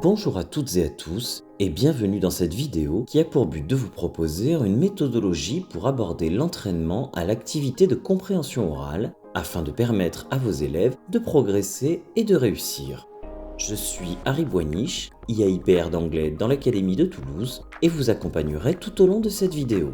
Bonjour à toutes et à tous et bienvenue dans cette vidéo qui a pour but de vous proposer une méthodologie pour aborder l'entraînement à l'activité de compréhension orale afin de permettre à vos élèves de progresser et de réussir. Je suis Harry Boiniche, IAIPR d'anglais dans l'Académie de Toulouse et vous accompagnerai tout au long de cette vidéo.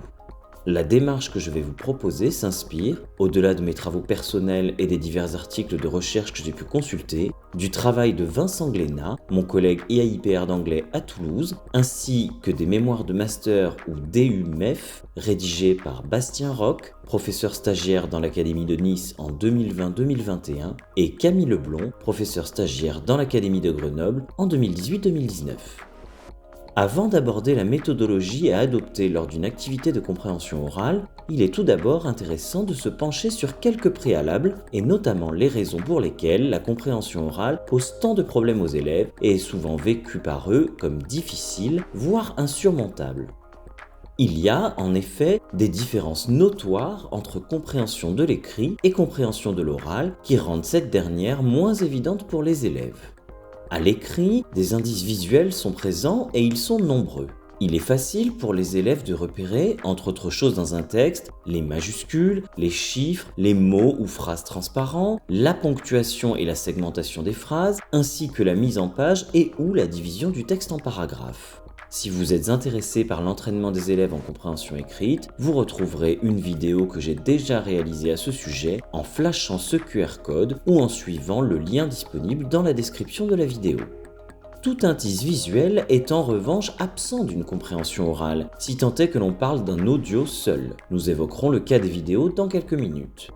La démarche que je vais vous proposer s'inspire, au-delà de mes travaux personnels et des divers articles de recherche que j'ai pu consulter, du travail de Vincent Glénat, mon collègue IAIPR d'anglais à Toulouse, ainsi que des mémoires de master ou DU-MEF rédigés par Bastien Roch, professeur stagiaire dans l'Académie de Nice en 2020-2021, et Camille Leblond, professeur stagiaire dans l'Académie de Grenoble en 2018-2019. Avant d'aborder la méthodologie à adopter lors d'une activité de compréhension orale, il est tout d'abord intéressant de se pencher sur quelques préalables et notamment les raisons pour lesquelles la compréhension orale pose tant de problèmes aux élèves et est souvent vécue par eux comme difficile, voire insurmontable. Il y a en effet des différences notoires entre compréhension de l'écrit et compréhension de l'oral qui rendent cette dernière moins évidente pour les élèves. À l'écrit, des indices visuels sont présents et ils sont nombreux. Il est facile pour les élèves de repérer, entre autres choses dans un texte, les majuscules, les chiffres, les mots ou phrases transparents, la ponctuation et la segmentation des phrases, ainsi que la mise en page et ou la division du texte en paragraphes. Si vous êtes intéressé par l'entraînement des élèves en compréhension écrite, vous retrouverez une vidéo que j'ai déjà réalisée à ce sujet en flashant ce QR code ou en suivant le lien disponible dans la description de la vidéo. Tout indice visuel est en revanche absent d'une compréhension orale, si tant est que l'on parle d'un audio seul. Nous évoquerons le cas des vidéos dans quelques minutes.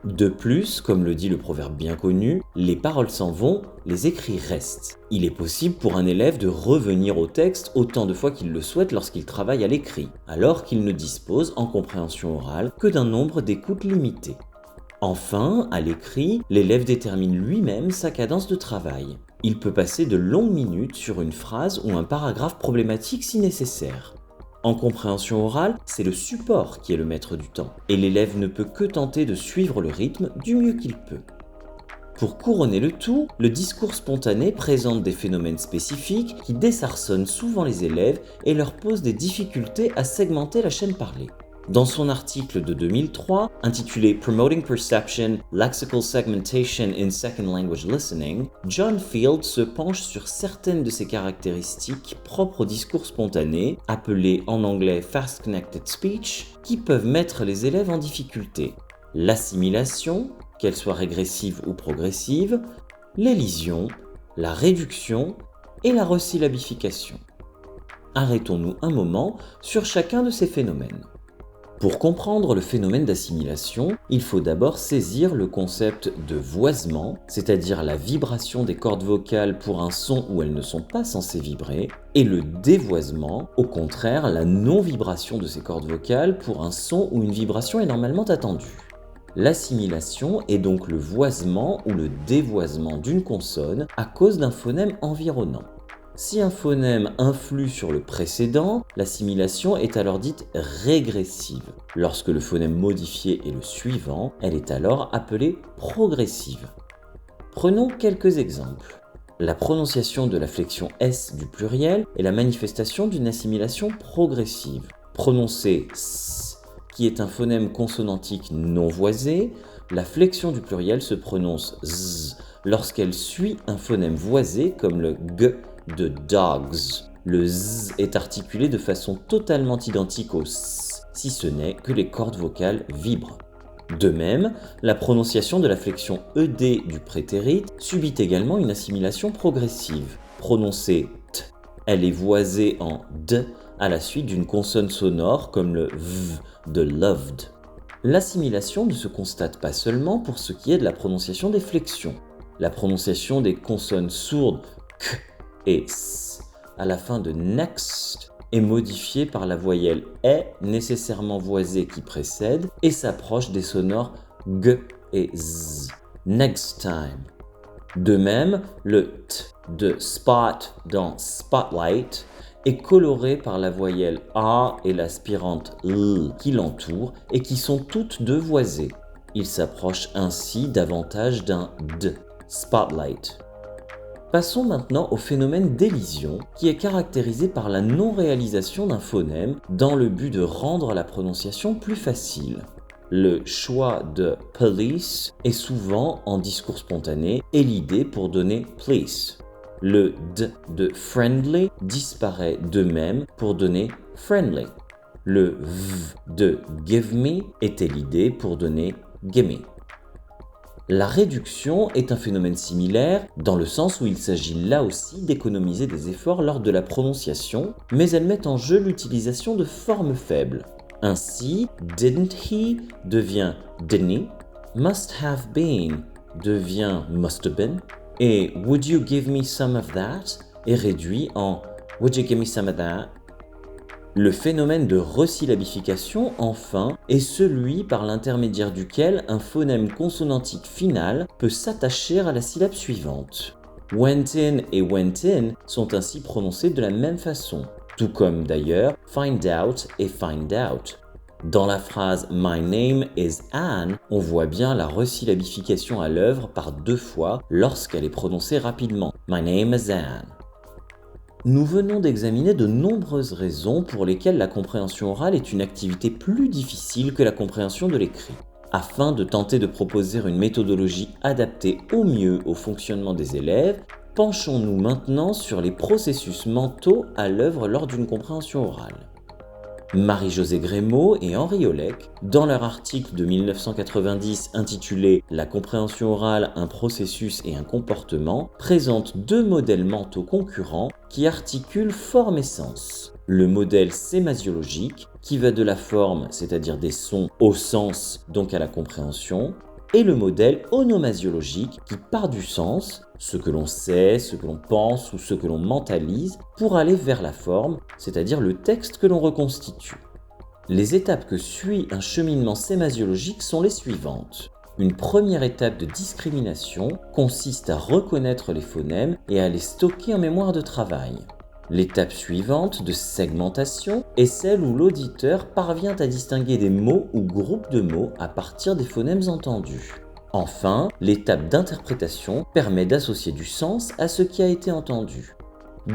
De plus, comme le dit le proverbe bien connu, les paroles s'en vont, les écrits restent. Il est possible pour un élève de revenir au texte autant de fois qu'il le souhaite lorsqu'il travaille à l'écrit, alors qu'il ne dispose en compréhension orale que d'un nombre d'écoutes limité. Enfin, à l'écrit, l'élève détermine lui-même sa cadence de travail. Il peut passer de longues minutes sur une phrase ou un paragraphe problématique si nécessaire. En compréhension orale, c'est le support qui est le maître du temps, et l'élève ne peut que tenter de suivre le rythme du mieux qu'il peut. Pour couronner le tout, le discours spontané présente des phénomènes spécifiques qui désarçonnent souvent les élèves et leur posent des difficultés à segmenter la chaîne parlée. Dans son article de 2003, intitulé Promoting Perception, Lexical Segmentation in Second Language Listening, John Field se penche sur certaines de ces caractéristiques propres au discours spontané, appelées en anglais Fast Connected Speech, qui peuvent mettre les élèves en difficulté. L'assimilation, qu'elle soit régressive ou progressive, l'élision, la réduction et la resyllabification. Arrêtons-nous un moment sur chacun de ces phénomènes. Pour comprendre le phénomène d'assimilation, il faut d'abord saisir le concept de voisement, c'est-à-dire la vibration des cordes vocales pour un son où elles ne sont pas censées vibrer, et le dévoisement, au contraire, la non-vibration de ces cordes vocales pour un son où une vibration est normalement attendue. L'assimilation est donc le voisement ou le dévoisement d'une consonne à cause d'un phonème environnant. Si un phonème influe sur le précédent, l'assimilation est alors dite régressive. Lorsque le phonème modifié est le suivant, elle est alors appelée progressive. Prenons quelques exemples. La prononciation de la flexion S du pluriel est la manifestation d'une assimilation progressive. Prononcer S, qui est un phonème consonantique non voisé, la flexion du pluriel se prononce Z lorsqu'elle suit un phonème voisé comme le G de dogs. Le Z est articulé de façon totalement identique au S, si ce n'est que les cordes vocales vibrent. De même, la prononciation de la flexion ED du prétérit subit également une assimilation progressive. Prononcée T, elle est voisée en D à la suite d'une consonne sonore comme le V de loved. L'assimilation ne se constate pas seulement pour ce qui est de la prononciation des flexions. La prononciation des consonnes sourdes K et S à la fin de next est modifiée par la voyelle E nécessairement voisée qui précède et s'approche des sonores G et Z. Next time. De même, le T de spot dans spotlight est coloré par la voyelle A et l'aspirante L qui l'entourent et qui sont toutes deux voisées. Il s'approche ainsi davantage d'un D, spotlight. Passons maintenant au phénomène d'élision, qui est caractérisé par la non-réalisation d'un phonème dans le but de rendre la prononciation plus facile. Le choix de police est souvent en discours spontané élidé pour donner please. Le d de friendly disparaît de même pour donner friendly. Le v de give me est élidé pour donner gimme. La réduction est un phénomène similaire dans le sens où il s'agit là aussi d'économiser des efforts lors de la prononciation, mais elle met en jeu l'utilisation de formes faibles. Ainsi, didn't he devient didn't he, must have been devient must have been, et would you give me some of that est réduit en would you give me some of that. Le phénomène de resyllabification, enfin, est celui par l'intermédiaire duquel un phonème consonantique final peut s'attacher à la syllabe suivante. Went in et went in sont ainsi prononcés de la même façon, tout comme d'ailleurs find out et find out. Dans la phrase My name is Anne, on voit bien la resyllabification à l'œuvre par deux fois lorsqu'elle est prononcée rapidement. My name is Anne. Nous venons d'examiner de nombreuses raisons pour lesquelles la compréhension orale est une activité plus difficile que la compréhension de l'écrit. Afin de tenter de proposer une méthodologie adaptée au mieux au fonctionnement des élèves, penchons-nous maintenant sur les processus mentaux à l'œuvre lors d'une compréhension orale. Marie-Josée Grémaud et Henri Olek, dans leur article de 1990 intitulé « La compréhension orale, un processus et un comportement », présentent deux modèles mentaux concurrents qui articulent forme et sens. Le modèle sémasiologique, qui va de la forme, c'est-à-dire des sons, au sens, donc à la compréhension, et le modèle onomasiologique qui part du sens, ce que l'on sait, ce que l'on pense ou ce que l'on mentalise, pour aller vers la forme, c'est-à-dire le texte que l'on reconstitue. Les étapes que suit un cheminement sémasiologique sont les suivantes. Une première étape de discrimination consiste à reconnaître les phonèmes et à les stocker en mémoire de travail. L'étape suivante de segmentation est celle où l'auditeur parvient à distinguer des mots ou groupes de mots à partir des phonèmes entendus. Enfin, l'étape d'interprétation permet d'associer du sens à ce qui a été entendu.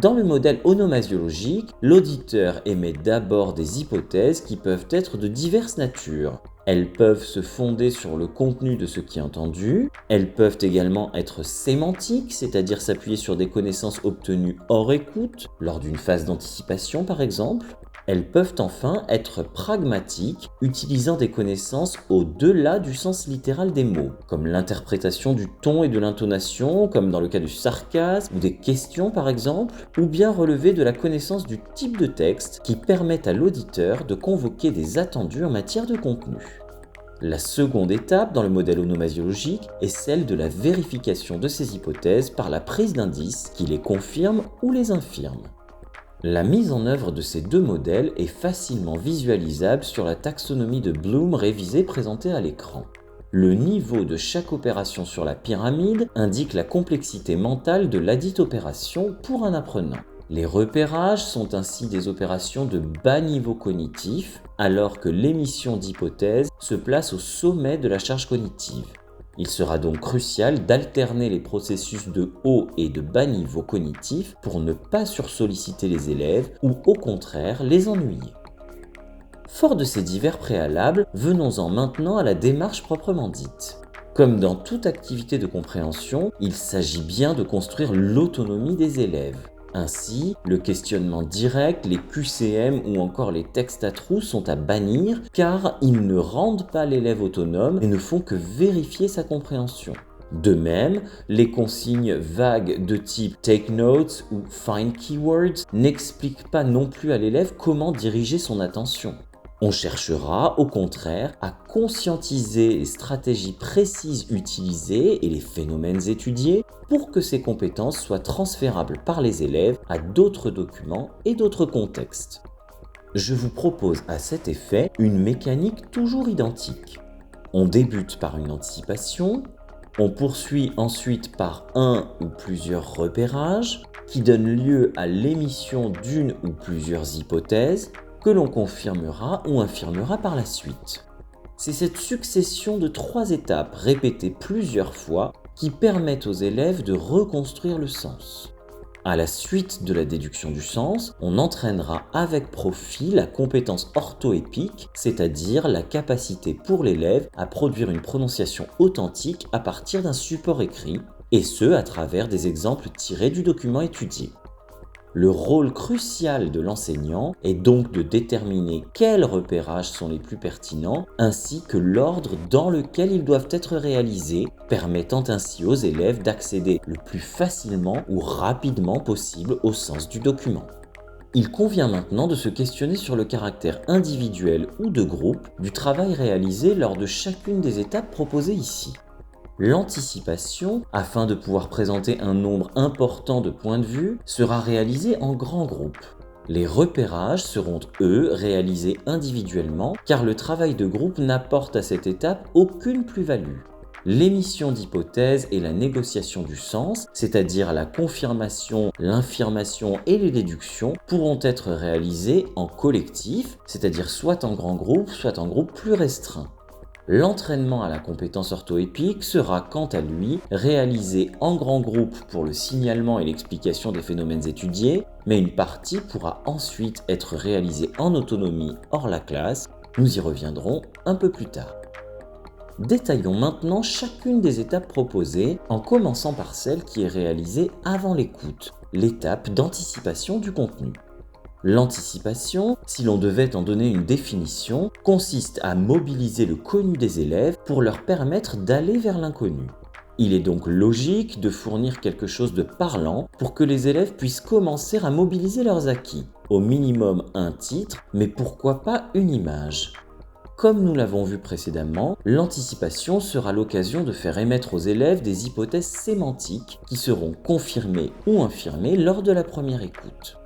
Dans le modèle onomasiologique, l'auditeur émet d'abord des hypothèses qui peuvent être de diverses natures. Elles peuvent se fonder sur le contenu de ce qui est entendu, elles peuvent également être sémantiques, c'est-à-dire s'appuyer sur des connaissances obtenues hors écoute, lors d'une phase d'anticipation par exemple. Elles peuvent enfin être pragmatiques, utilisant des connaissances au-delà du sens littéral des mots, comme l'interprétation du ton et de l'intonation, comme dans le cas du sarcasme ou des questions par exemple, ou bien relever de la connaissance du type de texte qui permet à l'auditeur de convoquer des attendus en matière de contenu. La seconde étape dans le modèle onomasiologique est celle de la vérification de ces hypothèses par la prise d'indices qui les confirment ou les infirment. La mise en œuvre de ces deux modèles est facilement visualisable sur la taxonomie de Bloom révisée présentée à l'écran. Le niveau de chaque opération sur la pyramide indique la complexité mentale de ladite opération pour un apprenant. Les repérages sont ainsi des opérations de bas niveau cognitif, alors que l'émission d'hypothèses se place au sommet de la charge cognitive. Il sera donc crucial d'alterner les processus de haut et de bas niveau cognitif pour ne pas sursolliciter les élèves ou au contraire les ennuyer. Fort de ces divers préalables, venons-en maintenant à la démarche proprement dite. Comme dans toute activité de compréhension, il s'agit bien de construire l'autonomie des élèves. Ainsi, le questionnement direct, les QCM ou encore les textes à trous sont à bannir car ils ne rendent pas l'élève autonome et ne font que vérifier sa compréhension. De même, les consignes vagues de type take notes ou find keywords n'expliquent pas non plus à l'élève comment diriger son attention. On cherchera, au contraire, à conscientiser les stratégies précises utilisées et les phénomènes étudiés pour que ces compétences soient transférables par les élèves à d'autres documents et d'autres contextes. Je vous propose à cet effet une mécanique toujours identique. On débute par une anticipation, on poursuit ensuite par un ou plusieurs repérages qui donnent lieu à l'émission d'une ou plusieurs hypothèses que l'on confirmera ou infirmera par la suite. C'est cette succession de 3 étapes répétées plusieurs fois qui permettent aux élèves de reconstruire le sens. À la suite de la déduction du sens, on entraînera avec profit la compétence orthoépique, c'est-à-dire la capacité pour l'élève à produire une prononciation authentique à partir d'un support écrit, et ce à travers des exemples tirés du document étudié. Le rôle crucial de l'enseignant est donc de déterminer quels repérages sont les plus pertinents, ainsi que l'ordre dans lequel ils doivent être réalisés, permettant ainsi aux élèves d'accéder le plus facilement ou rapidement possible au sens du document. Il convient maintenant de se questionner sur le caractère individuel ou de groupe du travail réalisé lors de chacune des étapes proposées ici. L'anticipation, afin de pouvoir présenter un nombre important de points de vue, sera réalisée en grands groupes. Les repérages seront, eux, réalisés individuellement, car le travail de groupe n'apporte à cette étape aucune plus-value. L'émission d'hypothèses et la négociation du sens, c'est-à-dire la confirmation, l'infirmation et les déductions, pourront être réalisées en collectif, c'est-à-dire soit en grand groupe, soit en groupe plus restreint. L'entraînement à la compétence orthoépique sera quant à lui réalisé en grand groupe pour le signalement et l'explication des phénomènes étudiés, mais une partie pourra ensuite être réalisée en autonomie hors la classe. Nous y reviendrons un peu plus tard. Détaillons maintenant chacune des étapes proposées, en commençant par celle qui est réalisée avant l'écoute, l'étape d'anticipation du contenu. L'anticipation, si l'on devait en donner une définition, consiste à mobiliser le connu des élèves pour leur permettre d'aller vers l'inconnu. Il est donc logique de fournir quelque chose de parlant pour que les élèves puissent commencer à mobiliser leurs acquis. Au minimum un titre, mais pourquoi pas une image ? Comme nous l'avons vu précédemment, l'anticipation sera l'occasion de faire émettre aux élèves des hypothèses sémantiques qui seront confirmées ou infirmées lors de la première écoute.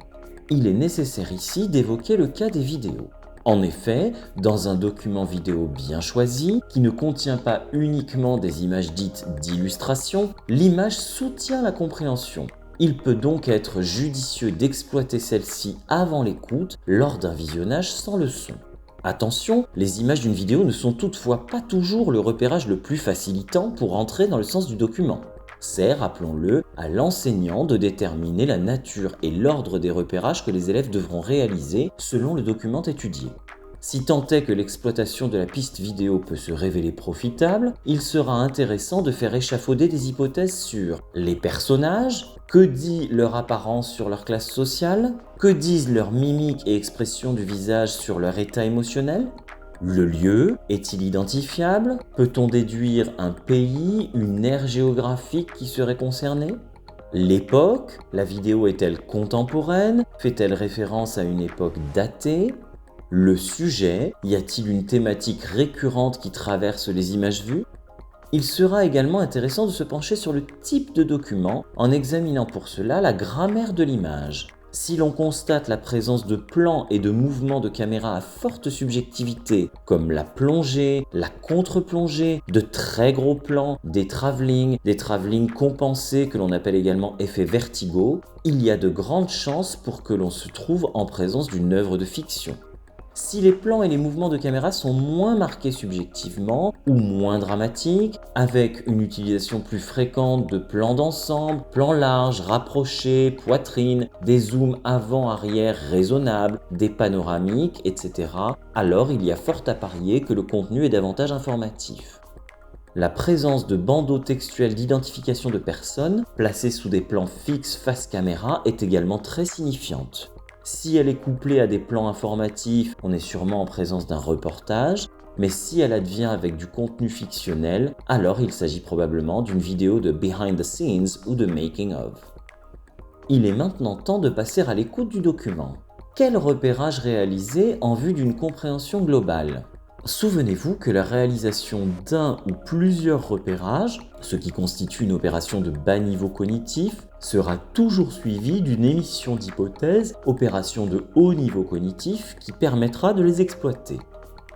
Il est nécessaire ici d'évoquer le cas des vidéos. En effet, dans un document vidéo bien choisi, qui ne contient pas uniquement des images dites d'illustration, l'image soutient la compréhension. Il peut donc être judicieux d'exploiter celle-ci avant l'écoute lors d'un visionnage sans le son. Attention, les images d'une vidéo ne sont toutefois pas toujours le repérage le plus facilitant pour entrer dans le sens du document. C'est, rappelons-le, à l'enseignant de déterminer la nature et l'ordre des repérages que les élèves devront réaliser selon le document étudié. Si tant est que l'exploitation de la piste vidéo peut se révéler profitable, il sera intéressant de faire échafauder des hypothèses sur les personnages, que dit leur apparence sur leur classe sociale, que disent leurs mimiques et expressions du visage sur leur état émotionnel. Le lieu est-il identifiable? Peut-on déduire un pays, une aire géographique qui serait concernée? L'époque, la vidéo est-elle contemporaine? Fait-elle référence à une époque datée? Le sujet, y a-t-il une thématique récurrente qui traverse les images vues? Il sera également intéressant de se pencher sur le type de document en examinant pour cela la grammaire de l'image. Si l'on constate la présence de plans et de mouvements de caméra à forte subjectivité, comme la plongée, la contre-plongée, de très gros plans, des travelling compensés que l'on appelle également effet vertigo, il y a de grandes chances pour que l'on se trouve en présence d'une œuvre de fiction. Si les plans et les mouvements de caméra sont moins marqués subjectivement ou moins dramatiques, avec une utilisation plus fréquente de plans d'ensemble, plans larges, rapprochés, poitrine, des zooms avant-arrière raisonnables, des panoramiques, etc., alors il y a fort à parier que le contenu est davantage informatif. La présence de bandeaux textuels d'identification de personnes, placés sous des plans fixes face caméra, est également très signifiante. Si elle est couplée à des plans informatifs, on est sûrement en présence d'un reportage, mais si elle advient avec du contenu fictionnel, alors il s'agit probablement d'une vidéo de behind the scenes ou de making of. Il est maintenant temps de passer à l'écoute du document. Quel repérage réaliser en vue d'une compréhension globale ? Souvenez-vous que la réalisation d'un ou plusieurs repérages, ce qui constitue une opération de bas niveau cognitif, sera toujours suivie d'une émission d'hypothèses, opération de haut niveau cognitif qui permettra de les exploiter.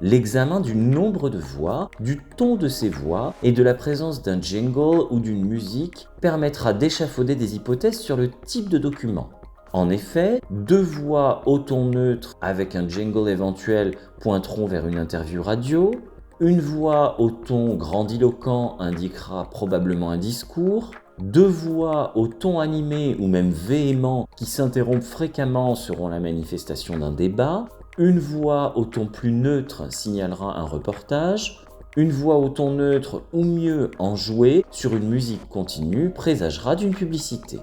L'examen du nombre de voix, du ton de ces voix et de la présence d'un jingle ou d'une musique permettra d'échafauder des hypothèses sur le type de document. En effet, 2 voix au ton neutre avec un jingle éventuel pointeront vers une interview radio, Une voix au ton grandiloquent indiquera probablement un discours. Deux voix au ton animé ou même véhément qui s'interrompent fréquemment seront la manifestation d'un débat. Une voix au ton plus neutre signalera un reportage. Une voix au ton neutre ou mieux enjouée sur une musique continue présagera d'une publicité.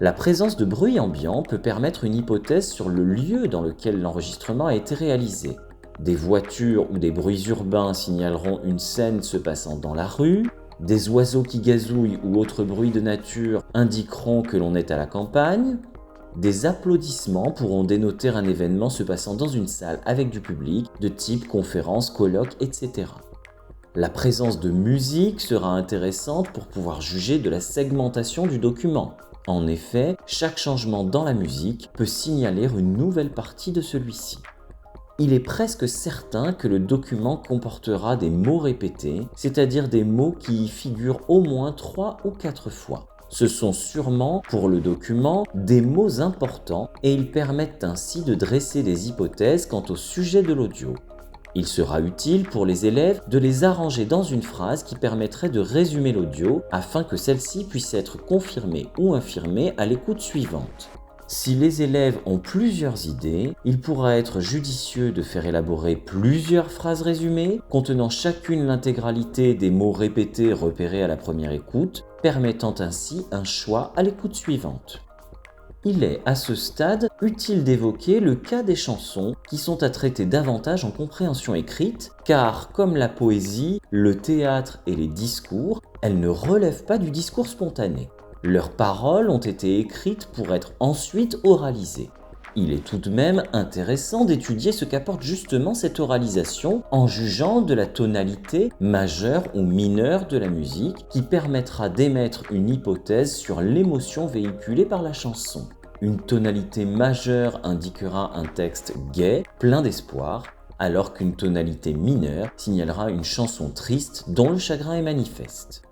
La présence de bruit ambiant peut permettre une hypothèse sur le lieu dans lequel l'enregistrement a été réalisé. Des voitures ou des bruits urbains signaleront une scène se passant dans la rue. Des oiseaux qui gazouillent ou autres bruits de nature indiqueront que l'on est à la campagne. Des applaudissements pourront dénoter un événement se passant dans une salle avec du public, de type conférence, colloque, etc. La présence de musique sera intéressante pour pouvoir juger de la segmentation du document. En effet, chaque changement dans la musique peut signaler une nouvelle partie de celui-ci. Il est presque certain que le document comportera des mots répétés, c'est-à-dire des mots qui y figurent au moins 3 ou 4 fois. Ce sont sûrement, pour le document, des mots importants et ils permettent ainsi de dresser des hypothèses quant au sujet de l'audio. Il sera utile pour les élèves de les arranger dans une phrase qui permettrait de résumer l'audio afin que celle-ci puisse être confirmée ou infirmée à l'écoute suivante. Si les élèves ont plusieurs idées, il pourra être judicieux de faire élaborer plusieurs phrases résumées, contenant chacune l'intégralité des mots répétés repérés à la première écoute, permettant ainsi un choix à l'écoute suivante. Il est, à ce stade, utile d'évoquer le cas des chansons qui sont à traiter davantage en compréhension écrite, car comme la poésie, le théâtre et les discours, elles ne relèvent pas du discours spontané. Leurs paroles ont été écrites pour être ensuite oralisées. Il est tout de même intéressant d'étudier ce qu'apporte justement cette oralisation en jugeant de la tonalité majeure ou mineure de la musique qui permettra d'émettre une hypothèse sur l'émotion véhiculée par la chanson. Une tonalité majeure indiquera un texte gai, plein d'espoir, alors qu'une tonalité mineure signalera une chanson triste dont le chagrin est manifeste.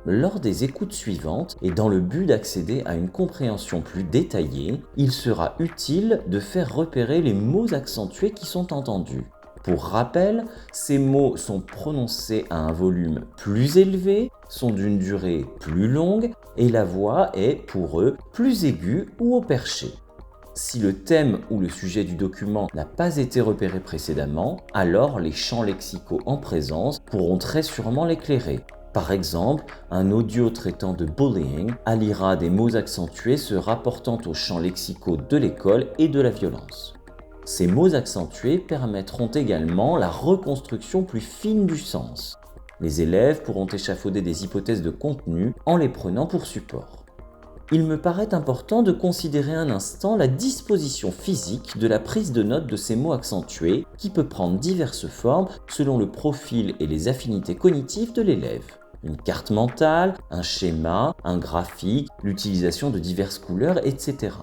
Lors des écoutes suivantes, et dans le but d'accéder à une compréhension plus détaillée, il sera utile de faire repérer les mots accentués qui sont entendus. Pour rappel, ces mots sont prononcés à un volume plus élevé, sont d'une durée plus longue, et la voix est, pour eux, plus aiguë ou au perché. Si le thème ou le sujet du document n'a pas été repéré précédemment, alors les champs lexicaux en présence pourront très sûrement l'éclairer. Par exemple, un audio traitant de bullying alliera des mots accentués se rapportant aux champs lexicaux de l'école et de la violence. Ces mots accentués permettront également la reconstruction plus fine du sens. Les élèves pourront échafauder des hypothèses de contenu en les prenant pour support. Il me paraît important de considérer un instant la disposition physique de la prise de notes de ces mots accentués qui peut prendre diverses formes selon le profil et les affinités cognitives de l'élève. Une carte mentale, un schéma, un graphique, l'utilisation de diverses couleurs, etc.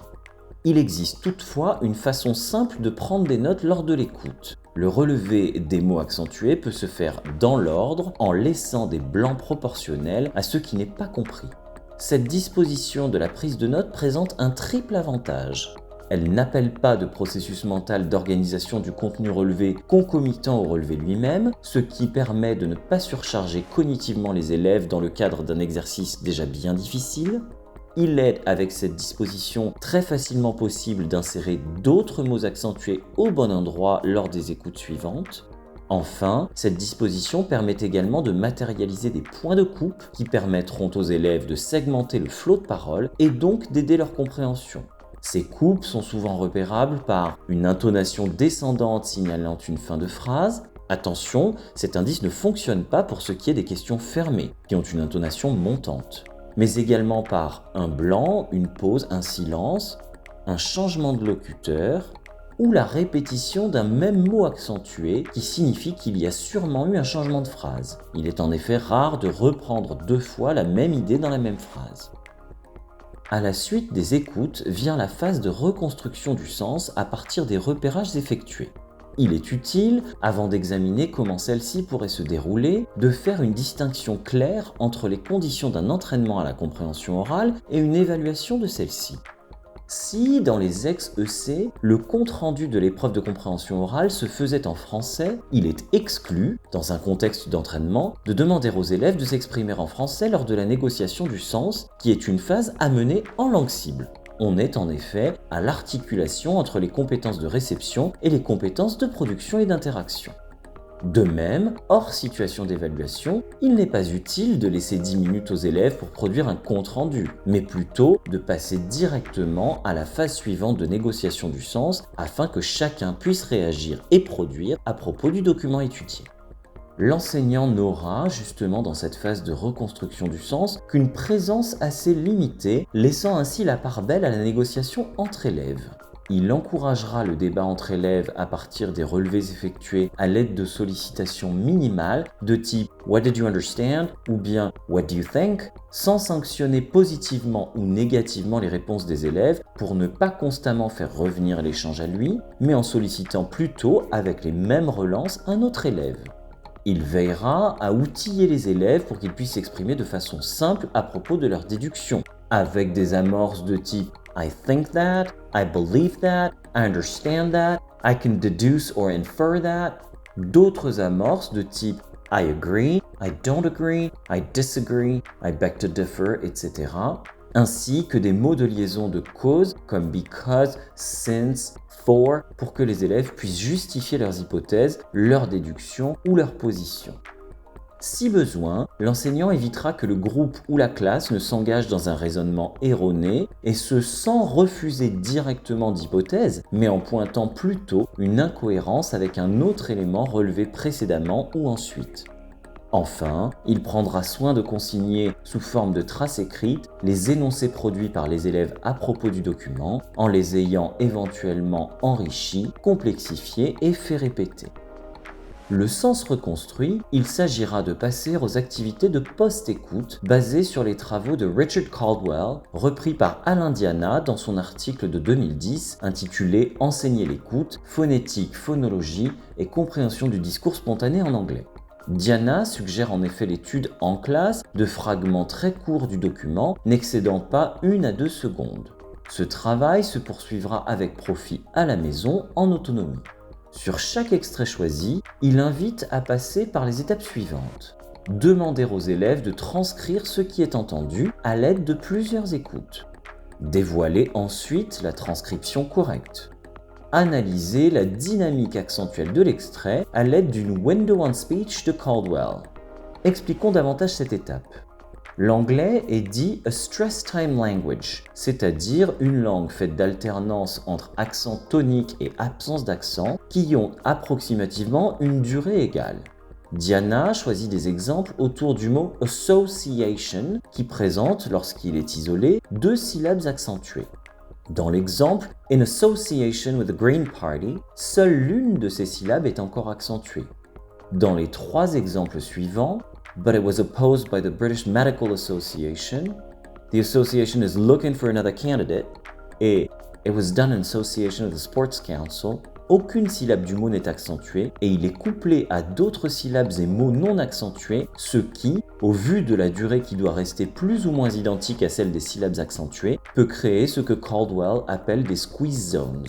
Il existe toutefois une façon simple de prendre des notes lors de l'écoute. Le relevé des mots accentués peut se faire dans l'ordre en laissant des blancs proportionnels à ce qui n'est pas compris. Cette disposition de la prise de notes présente un triple avantage. Elle n'appelle pas de processus mental d'organisation du contenu relevé concomitant au relevé lui-même, ce qui permet de ne pas surcharger cognitivement les élèves dans le cadre d'un exercice déjà bien difficile. Il est, avec cette disposition, très facilement possible d'insérer d'autres mots accentués au bon endroit lors des écoutes suivantes. Enfin, cette disposition permet également de matérialiser des points de coupe qui permettront aux élèves de segmenter le flot de parole et donc d'aider leur compréhension. Ces coupes sont souvent repérables par une intonation descendante signalant une fin de phrase. Attention, cet indice ne fonctionne pas pour ce qui est des questions fermées, qui ont une intonation montante, mais également par un blanc, une pause, un silence, un changement de locuteur, ou la répétition d'un même mot accentué qui signifie qu'il y a sûrement eu un changement de phrase. Il est en effet rare de reprendre 2 fois la même idée dans la même phrase. À la suite des écoutes vient la phase de reconstruction du sens à partir des repérages effectués. Il est utile, avant d'examiner comment celle-ci pourrait se dérouler, de faire une distinction claire entre les conditions d'un entraînement à la compréhension orale et une évaluation de celle-ci. Si, dans les ex-EC, le compte-rendu de l'épreuve de compréhension orale se faisait en français, il est exclu, dans un contexte d'entraînement, de demander aux élèves de s'exprimer en français lors de la négociation du sens, qui est une phase à mener en langue cible. On est en effet à l'articulation entre les compétences de réception et les compétences de production et d'interaction. De même, hors situation d'évaluation, il n'est pas utile de laisser 10 minutes aux élèves pour produire un compte-rendu, mais plutôt de passer directement à la phase suivante de négociation du sens afin que chacun puisse réagir et produire à propos du document étudié. L'enseignant n'aura, justement dans cette phase de reconstruction du sens, qu'une présence assez limitée, laissant ainsi la part belle à la négociation entre élèves. Il encouragera le débat entre élèves à partir des relevés effectués à l'aide de sollicitations minimales de type « What did you understand ?» ou bien « What do you think ?» sans sanctionner positivement ou négativement les réponses des élèves pour ne pas constamment faire revenir l'échange à lui, mais en sollicitant plutôt avec les mêmes relances un autre élève. Il veillera à outiller les élèves pour qu'ils puissent s'exprimer de façon simple à propos de leur déduction, avec des amorces de type I think that, I believe that, I understand that, I can deduce or infer that. D'autres amorces de type I agree, I don't agree, I disagree, I beg to differ, etc. Ainsi que des mots de liaison de cause comme because, since, for, pour que les élèves puissent justifier leurs hypothèses, leurs déductions ou leurs positions. Si besoin, l'enseignant évitera que le groupe ou la classe ne s'engage dans un raisonnement erroné, et ce sans refuser directement d'hypothèse, mais en pointant plutôt une incohérence avec un autre élément relevé précédemment ou ensuite. Enfin, il prendra soin de consigner sous forme de traces écrites les énoncés produits par les élèves à propos du document, en les ayant éventuellement enrichis, complexifiés et fait répéter. Le sens reconstruit, il s'agira de passer aux activités de post-écoute basées sur les travaux de Richard Caldwell, repris par Alain Diana dans son article de 2010 intitulé « Enseigner l'écoute, phonétique, phonologie et compréhension du discours spontané en anglais ». Diana suggère en effet l'étude en classe de fragments très courts du document, n'excédant pas 1 à 2 secondes. Ce travail se poursuivra avec profit à la maison en autonomie. Sur chaque extrait choisi, il invite à passer par les étapes suivantes. Demander aux élèves de transcrire ce qui est entendu à l'aide de plusieurs écoutes. Dévoiler ensuite la transcription correcte. Analyser la dynamique accentuelle de l'extrait à l'aide d'une Window on Speech de Caldwell. Expliquons davantage cette étape. L'anglais est dit a stress time language, c'est-à-dire une langue faite d'alternance entre accent tonique et absence d'accent qui ont approximativement une durée égale. Diana choisit des exemples autour du mot association qui présente, lorsqu'il est isolé, 2 syllabes accentuées. Dans l'exemple in association with the Green Party, seule l'une de ces syllabes est encore accentuée. Dans les 3 exemples suivants, but it was opposed by the British Medical Association, the association is looking for another candidate, et it was done in association with the Sports Council, aucune syllabe du mot n'est accentuée et il est couplé à d'autres syllabes et mots non accentués, ce qui, au vu de la durée qui doit rester plus ou moins identique à celle des syllabes accentuées, peut créer ce que Caldwell appelle des squeeze zones.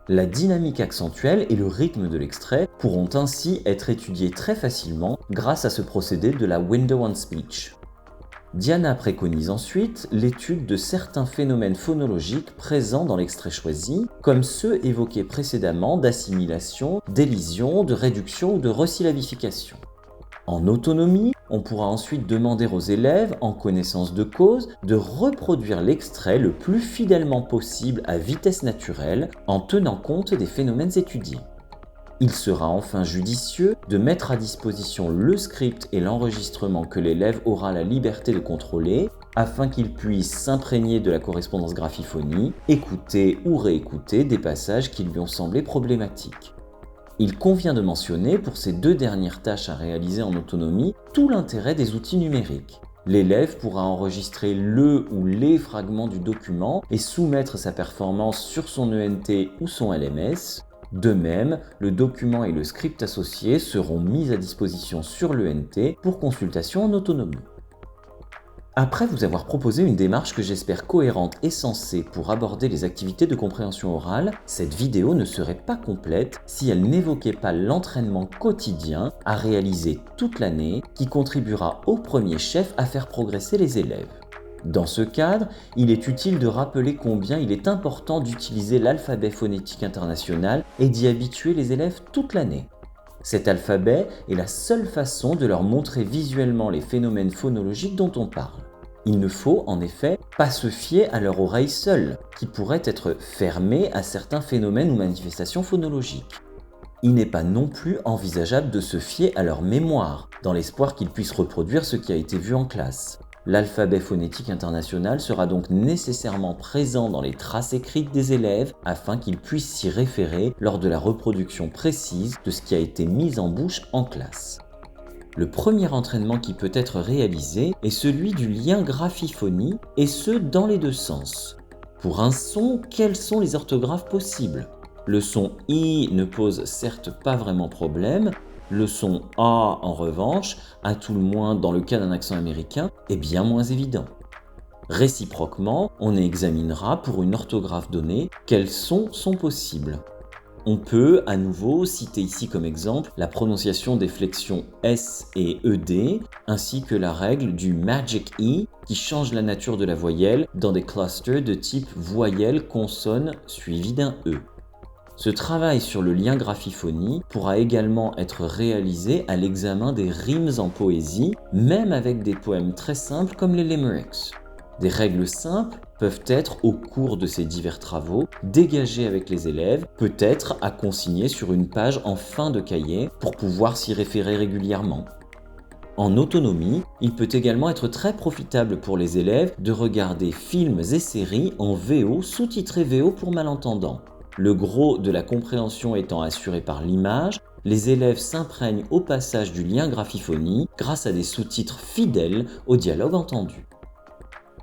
La dynamique accentuelle et le rythme de l'extrait pourront ainsi être étudiés très facilement grâce à ce procédé de la Window on Speech. Diana préconise ensuite l'étude de certains phénomènes phonologiques présents dans l'extrait choisi, comme ceux évoqués précédemment d'assimilation, d'élision, de réduction ou de resyllabification. En autonomie, on pourra ensuite demander aux élèves, en connaissance de cause, de reproduire l'extrait le plus fidèlement possible à vitesse naturelle en tenant compte des phénomènes étudiés. Il sera enfin judicieux de mettre à disposition le script et l'enregistrement que l'élève aura la liberté de contrôler afin qu'il puisse s'imprégner de la correspondance graphiphonie, écouter ou réécouter des passages qui lui ont semblé problématiques. Il convient de mentionner pour ces 2 dernières tâches à réaliser en autonomie tout l'intérêt des outils numériques. L'élève pourra enregistrer le ou les fragments du document et soumettre sa performance sur son ENT ou son LMS. De même, le document et le script associé seront mis à disposition sur l'ENT pour consultation en autonomie. Après vous avoir proposé une démarche que j'espère cohérente et sensée pour aborder les activités de compréhension orale, cette vidéo ne serait pas complète si elle n'évoquait pas l'entraînement quotidien à réaliser toute l'année qui contribuera au premier chef à faire progresser les élèves. Dans ce cadre, il est utile de rappeler combien il est important d'utiliser l'alphabet phonétique international et d'y habituer les élèves toute l'année. Cet alphabet est la seule façon de leur montrer visuellement les phénomènes phonologiques dont on parle. Il ne faut en effet pas se fier à leur oreille seule, qui pourrait être fermée à certains phénomènes ou manifestations phonologiques. Il n'est pas non plus envisageable de se fier à leur mémoire, dans l'espoir qu'ils puissent reproduire ce qui a été vu en classe. L'alphabet phonétique international sera donc nécessairement présent dans les traces écrites des élèves afin qu'ils puissent s'y référer lors de la reproduction précise de ce qui a été mis en bouche en classe. Le premier entraînement qui peut être réalisé est celui du lien graphie-phonie, et ce dans les deux sens. Pour un son, quelles sont les orthographes possibles ? Le son I ne pose certes pas vraiment problème. Le son A, en revanche, à tout le moins dans le cas d'un accent américain, est bien moins évident. Réciproquement, on examinera pour une orthographe donnée quels sons sont possibles. On peut à nouveau citer ici comme exemple la prononciation des flexions S et ED, ainsi que la règle du Magic E qui change la nature de la voyelle dans des clusters de type voyelle consonne suivi d'un E. Ce travail sur le lien graphie-phonie pourra également être réalisé à l'examen des rimes en poésie, même avec des poèmes très simples comme les limericks. Des règles simples peuvent être, au cours de ces divers travaux, dégagées avec les élèves, peut-être à consigner sur une page en fin de cahier pour pouvoir s'y référer régulièrement. En autonomie, il peut également être très profitable pour les élèves de regarder films et séries en VO, sous-titrés VO pour malentendants. Le gros de la compréhension étant assuré par l'image, les élèves s'imprègnent au passage du lien graphie-phonie grâce à des sous-titres fidèles au dialogue entendu.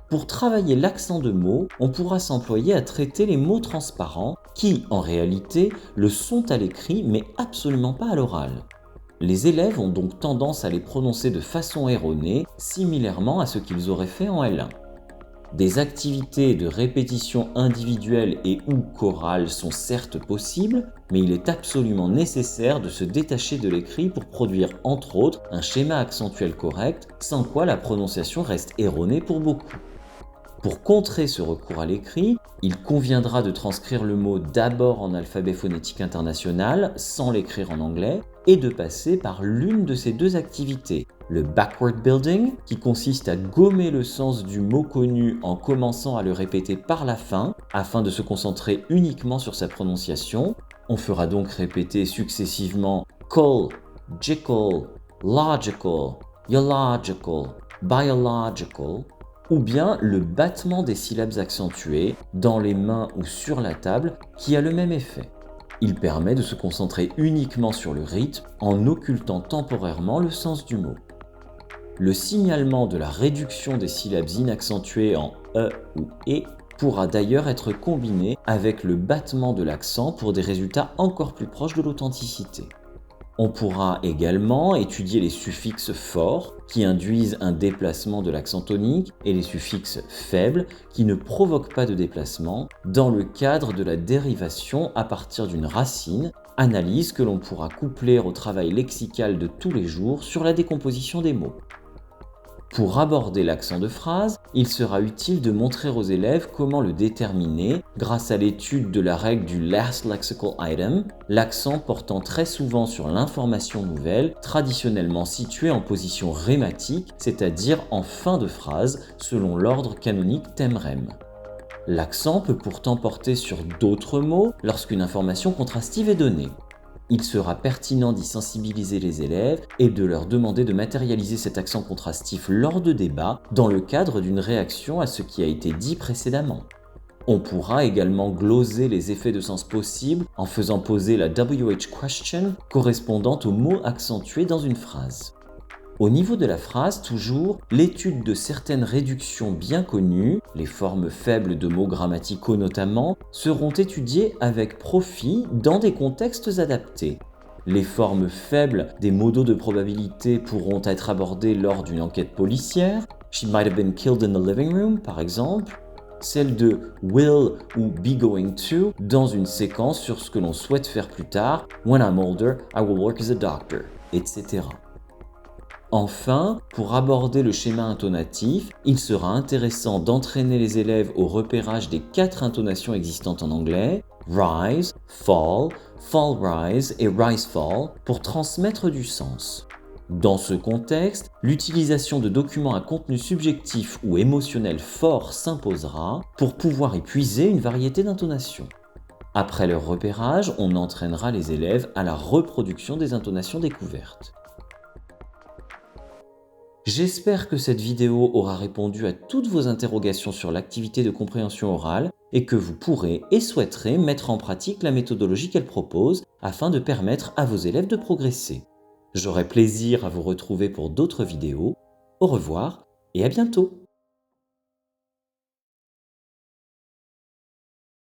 Pour travailler l'accent de mots, on pourra s'employer à traiter les mots transparents qui, en réalité, le sont à l'écrit mais absolument pas à l'oral. Les élèves ont donc tendance à les prononcer de façon erronée, similairement à ce qu'ils auraient fait en L1. Des activités de répétition individuelle et ou chorale sont certes possibles, mais il est absolument nécessaire de se détacher de l'écrit pour produire entre autres un schéma accentuel correct, sans quoi la prononciation reste erronée pour beaucoup. Pour contrer ce recours à l'écrit, il conviendra de transcrire le mot d'abord en alphabet phonétique international, sans l'écrire en anglais, et de passer par l'une de ces deux activités. Le backward building, qui consiste à gommer le sens du mot connu en commençant à le répéter par la fin, afin de se concentrer uniquement sur sa prononciation. On fera donc répéter successivement call, jickle, logical, illogical, biological, ou bien le battement des syllabes accentuées dans les mains ou sur la table qui a le même effet. Il permet de se concentrer uniquement sur le rythme en occultant temporairement le sens du mot. Le signalement de la réduction des syllabes inaccentuées en E ou E pourra d'ailleurs être combiné avec le battement de l'accent pour des résultats encore plus proches de l'authenticité. On pourra également étudier les suffixes forts qui induisent un déplacement de l'accent tonique et les suffixes faibles qui ne provoquent pas de déplacement dans le cadre de la dérivation à partir d'une racine, analyse que l'on pourra coupler au travail lexical de tous les jours sur la décomposition des mots. Pour aborder l'accent de phrase, il sera utile de montrer aux élèves comment le déterminer grâce à l'étude de la règle du last lexical item, l'accent portant très souvent sur l'information nouvelle, traditionnellement située en position rématique, c'est-à-dire en fin de phrase, selon l'ordre canonique thème-rème. L'accent peut pourtant porter sur d'autres mots lorsqu'une information contrastive est donnée. Il sera pertinent d'y sensibiliser les élèves et de leur demander de matérialiser cet accent contrastif lors de débats dans le cadre d'une réaction à ce qui a été dit précédemment. On pourra également gloser les effets de sens possibles en faisant poser la WH question correspondante au mot accentué dans une phrase. Au niveau de la phrase, toujours, l'étude de certaines réductions bien connues, les formes faibles de mots grammaticaux notamment, seront étudiées avec profit dans des contextes adaptés. Les formes faibles des modaux de probabilité pourront être abordées lors d'une enquête policière, She might have been killed in the living room, par exemple. Celle de will ou be going to dans une séquence sur ce que l'on souhaite faire plus tard. When I'm older, I will work as a doctor, etc. Enfin, pour aborder le schéma intonatif, il sera intéressant d'entraîner les élèves au repérage des 4 intonations existantes en anglais, rise, fall, fall rise et rise fall, pour transmettre du sens. Dans ce contexte, l'utilisation de documents à contenu subjectif ou émotionnel fort s'imposera pour pouvoir y puiser une variété d'intonations. Après leur repérage, on entraînera les élèves à la reproduction des intonations découvertes. J'espère que cette vidéo aura répondu à toutes vos interrogations sur l'activité de compréhension orale et que vous pourrez et souhaiterez mettre en pratique la méthodologie qu'elle propose afin de permettre à vos élèves de progresser. J'aurai plaisir à vous retrouver pour d'autres vidéos. Au revoir et à bientôt!